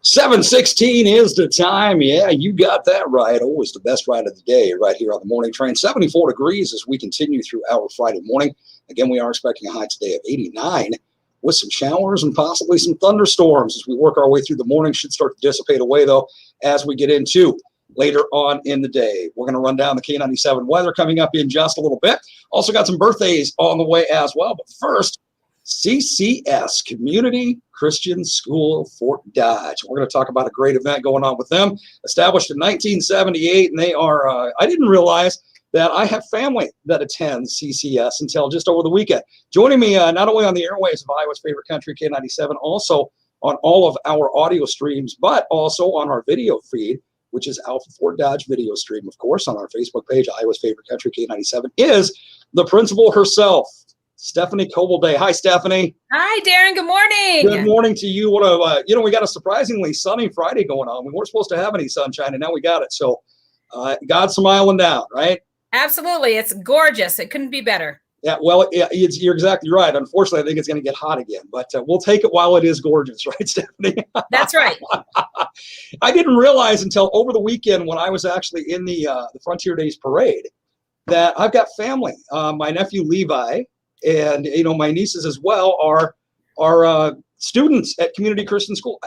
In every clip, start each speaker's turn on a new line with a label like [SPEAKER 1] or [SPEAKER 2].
[SPEAKER 1] 7:16 is the time. Yeah, you got that right. Always the best ride of the day right here on the morning train. 74 degrees as we continue through our Friday morning. Again, we are expecting a high today of 89 with some showers and possibly some thunderstorms as we work our way through the morning. Should start to dissipate away, though, as we get into later on in the day. We're going to run down the K97 weather coming up in just a little bit. Also got some birthdays on the way as well. But first, CCS, Community Christian School, Fort Dodge. We're going to talk about a great event going on with them. Established in 1978, and they are, I didn't realize that I have family that attends CCS until just over the weekend. Joining me not only on the airwaves of Iowa's favorite country, K97, also on all of our audio streams, but also on our video feed, which is Alpha Fort Dodge video stream, of course, on our Facebook page, Iowa's favorite country, K97, is the principal herself, Stephanie Coble-Day. Hi, Stephanie.
[SPEAKER 2] Hi, Darren. Good morning.
[SPEAKER 1] Good morning to you. What a, we got a surprisingly sunny Friday going on. We weren't supposed to have any sunshine, and now we got it. So God's smiling down, right?
[SPEAKER 2] Absolutely. It's gorgeous. It couldn't be better.
[SPEAKER 1] Yeah, well, you're exactly right. Unfortunately, I think it's going to get hot again, but we'll take it while it is gorgeous, right, Stephanie?
[SPEAKER 2] That's right.
[SPEAKER 1] I didn't realize until over the weekend when I was actually in the Frontier Days parade that I've got family. My nephew Levi and my nieces as well are students at Community Christian School.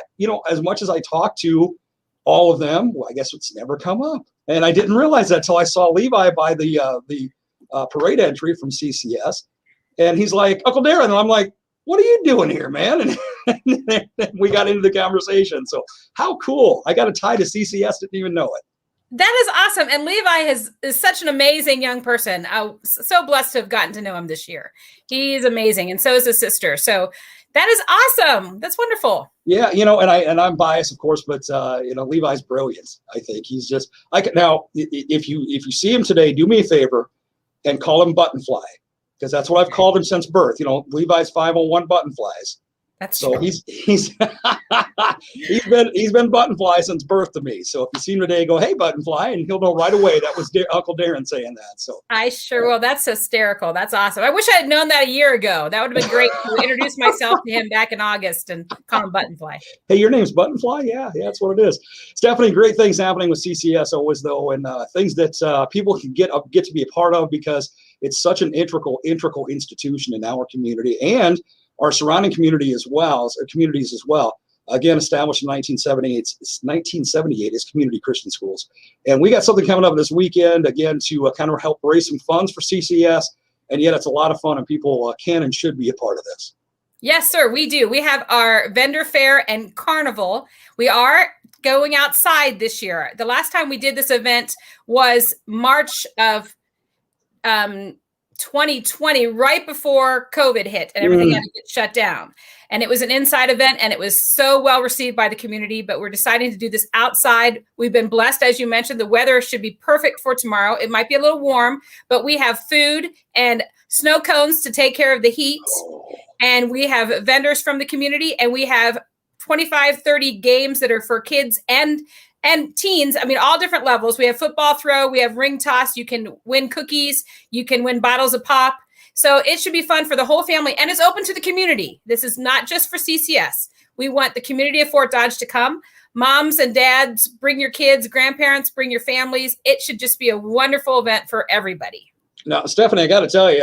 [SPEAKER 1] As much as I talk to all of them, well, I guess it's never come up, and I didn't realize that until I saw Levi by the parade entry from CCS, and he's like, Uncle Darren, and I'm like, what are you doing here, man? And we got into the conversation. So how cool. I got a tie to CCS, didn't even know it.
[SPEAKER 2] That is awesome. And Levi is such an amazing young person. I'm so blessed to have gotten to know him this year. He's amazing. And so is his sister. So that is awesome. That's wonderful. Yeah.
[SPEAKER 1] And I'm biased, of course, but Levi's brilliant. I think he's just now, if you see him today, do me a favor and call him Buttonfly, because that's what I've called him since birth. Levi's 501 Buttonflies.
[SPEAKER 2] That's
[SPEAKER 1] so
[SPEAKER 2] true.
[SPEAKER 1] he's he's been Buttonfly since birth to me. So if you see him today, go, hey, Buttonfly, and he'll know right away that was Uncle Darren saying that. So
[SPEAKER 2] I sure will. That's hysterical. That's awesome. I wish I had known that a year ago. That would have been great to introduce myself to him back in August and call him Buttonfly.
[SPEAKER 1] Hey, your name's Buttonfly? Yeah, that's what it is. Stephanie, great things happening with CCS always, though, and things that people can get to be a part of, because it's such an integral institution in our community and our surrounding communities as well. Again, established in 1978 as Community Christian Schools. And we got something coming up this weekend, again, to kind of help raise some funds for CCS. And yet it's a lot of fun, and people can and should be a part of this.
[SPEAKER 2] Yes, sir, we do. We have our vendor fair and carnival. We are going outside this year. The last time we did this event was March of 2020, right before COVID hit and everything had to get shut down. And it was an inside event, and it was so well received by the community, but we're deciding to do this outside. We've been blessed, as you mentioned, the weather should be perfect for tomorrow. It might be a little warm, but we have food and snow cones to take care of the heat. And we have vendors from the community, and we have 25, 30 games that are for kids and teens. I mean, all different levels. We have football throw. We have ring toss. You can win cookies. You can win bottles of pop. So it should be fun for the whole family, and it's open to the community. This is not just for CCS. We want the community of Fort Dodge to come. Moms and dads, bring your kids. Grandparents, bring your families. It should just be a wonderful event for everybody.
[SPEAKER 1] Now, Stephanie, I got to tell you,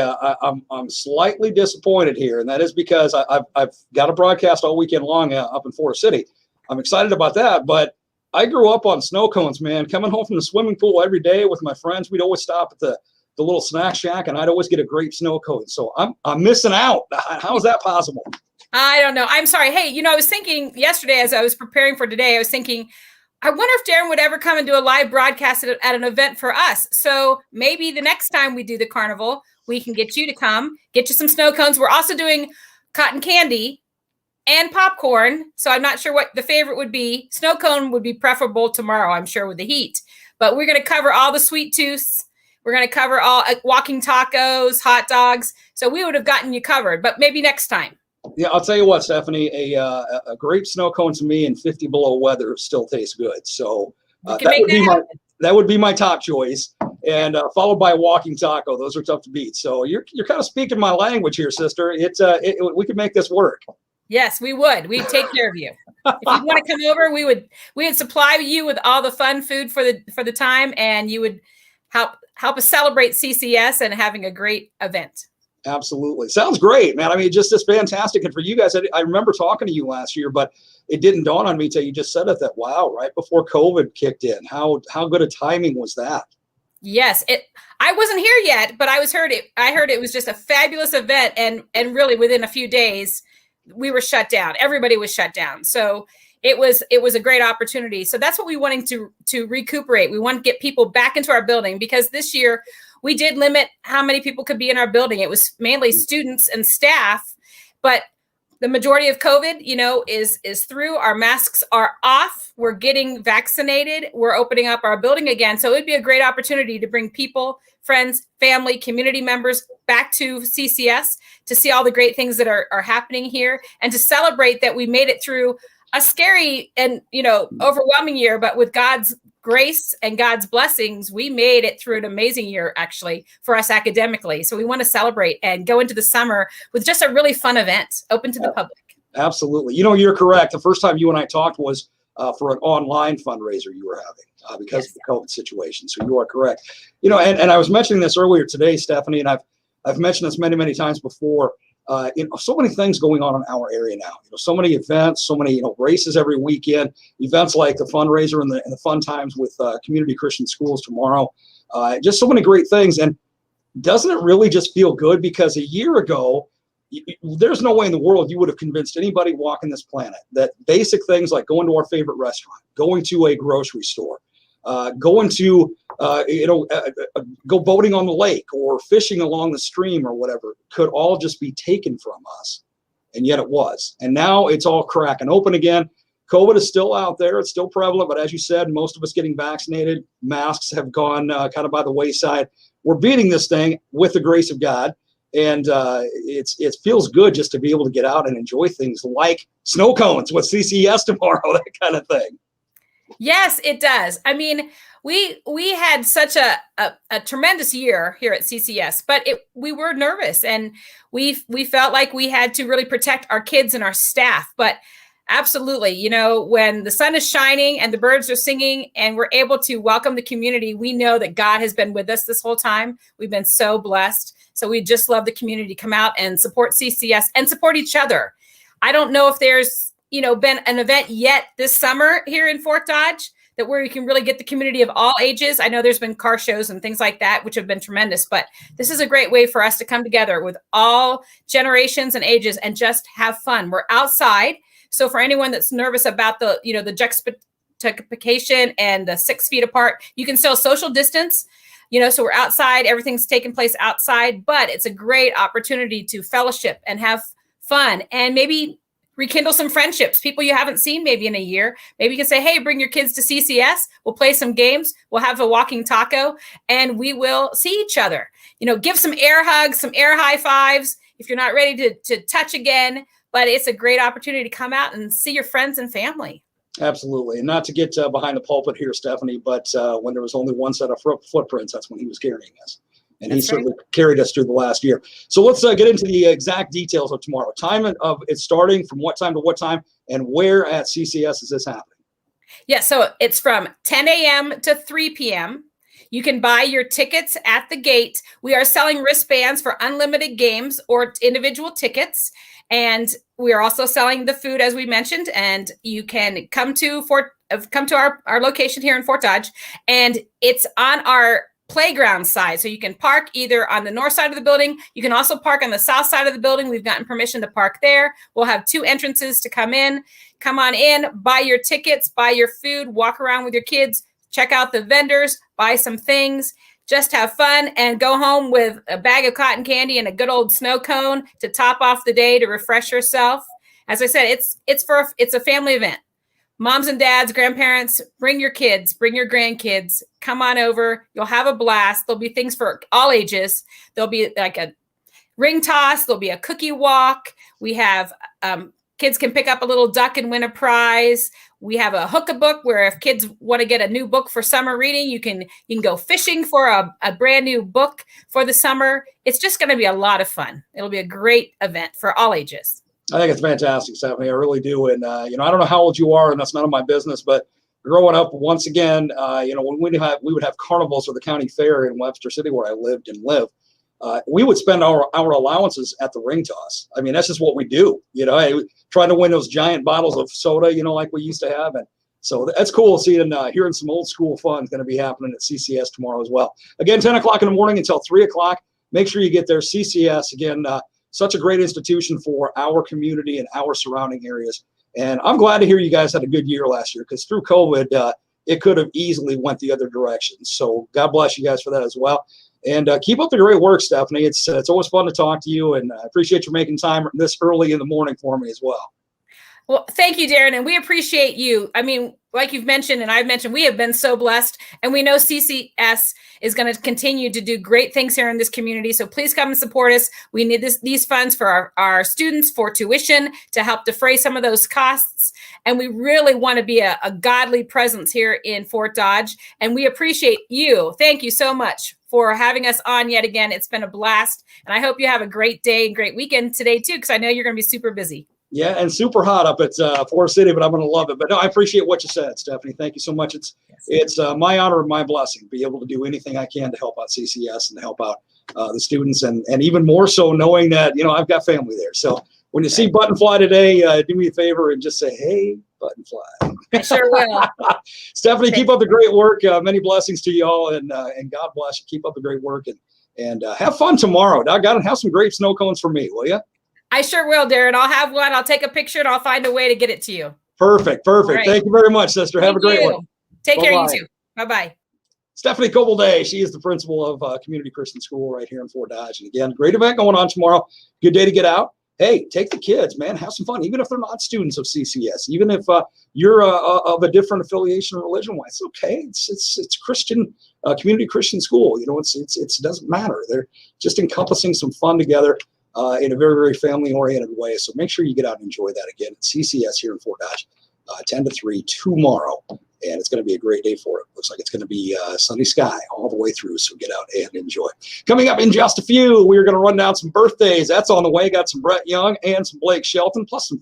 [SPEAKER 1] I'm slightly disappointed here, and that is because I've got a broadcast all weekend long up in Forest City. I'm excited about that, but I grew up on snow cones, man. Coming home from the swimming pool every day with my friends, we'd always stop at the little snack shack, and I'd always get a great snow cone. So I'm missing out. How is that possible?
[SPEAKER 2] I don't know. I'm sorry. Hey, I was thinking yesterday as I was preparing for today, I was thinking, I wonder if Darren would ever come and do a live broadcast at an event for us. So maybe the next time we do the carnival, we can get you to come, get you some snow cones. We're also doing cotton candy and popcorn. So I'm not sure what the favorite would be. Snow cone would be preferable tomorrow, I'm sure, with the heat. But we're going to cover all the sweet tooths. We're going to cover all walking tacos, hot dogs. So we would have gotten you covered, but maybe next time.
[SPEAKER 1] Yeah, I'll tell you what, Stephanie, a grape snow cone to me in 50 below weather still tastes good. So that would be my top choice, and followed by a walking taco. Those are tough to beat. So you're kind of speaking my language here, sister. We could make this work.
[SPEAKER 2] Yes, we would. We'd take care of you. If you'd want to come over, we would supply you with all the fun food for the time, and you would help us celebrate CCS and having a great event.
[SPEAKER 1] Absolutely. Sounds great, man. I mean, just as fantastic. And for you guys, I remember talking to you last year, but it didn't dawn on me till you just said it, that, wow, right before COVID kicked in. How good a timing was that?
[SPEAKER 2] Yes, I wasn't here yet, but I heard it was just a fabulous event, and really within a few days we were shut down. Everybody was shut down. So it was a great opportunity. So that's what we wanted to recuperate. We want to get people back into our building, because this year we did limit how many people could be in our building. It was mainly students and staff, but the majority of COVID, is through. Our masks are off. We're getting vaccinated. We're opening up our building again. So it'd be a great opportunity to bring people, friends, family, community members back to CCS to see all the great things that are happening here, and to celebrate that we made it through a scary and, overwhelming year, but with God's grace and God's blessings, we made it through an amazing year, actually, for us academically. So we want to celebrate and go into the summer with just a really fun event open to the public.
[SPEAKER 1] Absolutely. You're correct. The first time you and I talked was for an online fundraiser you were having because of the COVID situation. So you are correct. And I was mentioning this earlier today, Stephanie, and I've mentioned this many, many times before. So many things going on in our area now. So many events, so many races every weekend. Events like the fundraiser and the fun times with community Christian schools tomorrow. Just so many great things. And doesn't it really just feel good? Because a year ago, there's no way in the world you would have convinced anybody walking this planet that basic things like going to our favorite restaurant, going to a grocery store, going to go boating on the lake or fishing along the stream or whatever could all just be taken from us. And yet it was. And now it's all cracking open again. COVID is still out there. It's still prevalent. But as you said, most of us getting vaccinated. Masks have gone kind of by the wayside. We're beating this thing with the grace of God. And it feels good just to be able to get out and enjoy things like snow cones with CCS tomorrow, that kind of thing.
[SPEAKER 2] Yes, it does. I mean, we had such a tremendous year here at CCS, but we were nervous, and we felt like we had to really protect our kids and our staff. But absolutely, when the sun is shining and the birds are singing and we're able to welcome the community, we know that God has been with us this whole time. We've been so blessed. So we just love the community to come out and support CCS and support each other. I don't know if there's been an event yet this summer here in Fort Dodge where we can really get the community of all ages. I know there's been car shows and things like that, which have been tremendous, but this is a great way for us to come together with all generations and ages and just have fun. We're outside. So for anyone that's nervous about the juxtaposition and the 6 feet apart, you can still social distance, so we're outside, everything's taking place outside, but it's a great opportunity to fellowship and have fun and maybe rekindle some friendships, people you haven't seen maybe in a year. Maybe you can say, hey, bring your kids to CCS. We'll play some games. We'll have a walking taco, and we will see each other. Give some air hugs, some air high fives if you're not ready to touch again. But it's a great opportunity to come out and see your friends and family.
[SPEAKER 1] Absolutely. And not to get behind the pulpit here, Stephanie, but when there was only one set of footprints, that's when he was carrying us. And he certainly carried us through the last year. So let's get into the exact details of tomorrow. Time of it starting, from what time to what time, and where at CCS is this happening?
[SPEAKER 2] Yeah, so it's from 10 a.m. to 3 p.m. You can buy your tickets at the gate. We are selling wristbands for unlimited games or individual tickets. And we are also selling the food, as we mentioned. And you can come to our location here in Fort Dodge. And it's on our playground side. So you can park either on the north side of the building. You can also park on the south side of the building. We've gotten permission to park there. We'll have 2 entrances to come in. Come on in, buy your tickets, buy your food, walk around with your kids, check out the vendors, buy some things, just have fun and go home with a bag of cotton candy and a good old snow cone to top off the day to refresh yourself. As I said, it's a family event. Moms and dads, grandparents, bring your kids, bring your grandkids, come on over. You'll have a blast. There'll be things for all ages. There'll be like a ring toss. There'll be a cookie walk. We have kids can pick up a little duck and win a prize. We have a hook-a-book where if kids want to get a new book for summer reading, you can go fishing for a brand new book for the summer. It's just going to be a lot of fun. It'll be a great event for all ages.
[SPEAKER 1] I think it's fantastic, Stephanie. I really do. And, I don't know how old you are, and that's none of my business, but growing up, once again, when we would have carnivals or the county fair in Webster City where I lived and live, we would spend our allowances at the ring toss. I mean, that's just what we do, trying to win those giant bottles of soda, like we used to have. And so that's cool seeing, hearing some old school fun is going to be happening at CCS tomorrow as well. Again, 10 o'clock in the morning until 3 o'clock. Make sure you get there. CCS, again, such a great institution for our community and our surrounding areas. And I'm glad to hear you guys had a good year last year, because through COVID, it could have easily went the other direction. So God bless you guys for that as well. And keep up the great work, Stephanie. It's always fun to talk to you, and I appreciate you making time this early in the morning for me as well.
[SPEAKER 2] Well, thank you, Darren, and we appreciate you. I mean, like you've mentioned and I've mentioned, we have been so blessed, and we know CCS is going to continue to do great things here in this community. So please come and support us. We need these funds for our students, for tuition, to help defray some of those costs. And we really want to be a godly presence here in Fort Dodge. And we appreciate you. Thank you so much for having us on yet again. It's been a blast. And I hope you have a great day and great weekend today, too, because I know you're going to be super busy.
[SPEAKER 1] Yeah, and super hot up at Forest City, but I'm going to love it. But no, I appreciate what you said, Stephanie. Thank you so much. It's my honor and my blessing to be able to do anything I can to help out CCS and to help out the students, and even more so knowing that, I've got family there. So when you see Buttonfly today, do me a favor and just say, hey, Buttonfly.
[SPEAKER 2] I sure will.
[SPEAKER 1] Stephanie, keep up the great work. Many blessings to you all, and God bless you. Keep up the great work, and have fun tomorrow. Doggone it, have some great snow cones for me, will you?
[SPEAKER 2] I sure will, Darren. I'll have one. I'll take a picture and I'll find a way to get it to you.
[SPEAKER 1] Perfect.
[SPEAKER 2] Right.
[SPEAKER 1] Thank you very much, sister. Have a great one.
[SPEAKER 2] Take care, you too. Bye-bye.
[SPEAKER 1] Stephanie Coble-Day. She is the principal of Community Christian School right here in Fort Dodge. And again, great event going on tomorrow. Good day to get out. Hey, take the kids, man. Have some fun, even if they're not students of CCS. Even if you're of a different affiliation or religion-wise, it's okay. It's Christian Community Christian School. It doesn't matter. They're just encompassing some fun together in a very, very family-oriented way. So make sure you get out and enjoy that again at CCS here in Fort Dodge, 10 to 3 tomorrow. And it's going to be a great day for it. Looks like it's going to be sunny sky all the way through, so get out and enjoy. Coming up in just a few, we're going to run down some birthdays. That's on the way. Got some Brett Young and some Blake Shelton, plus some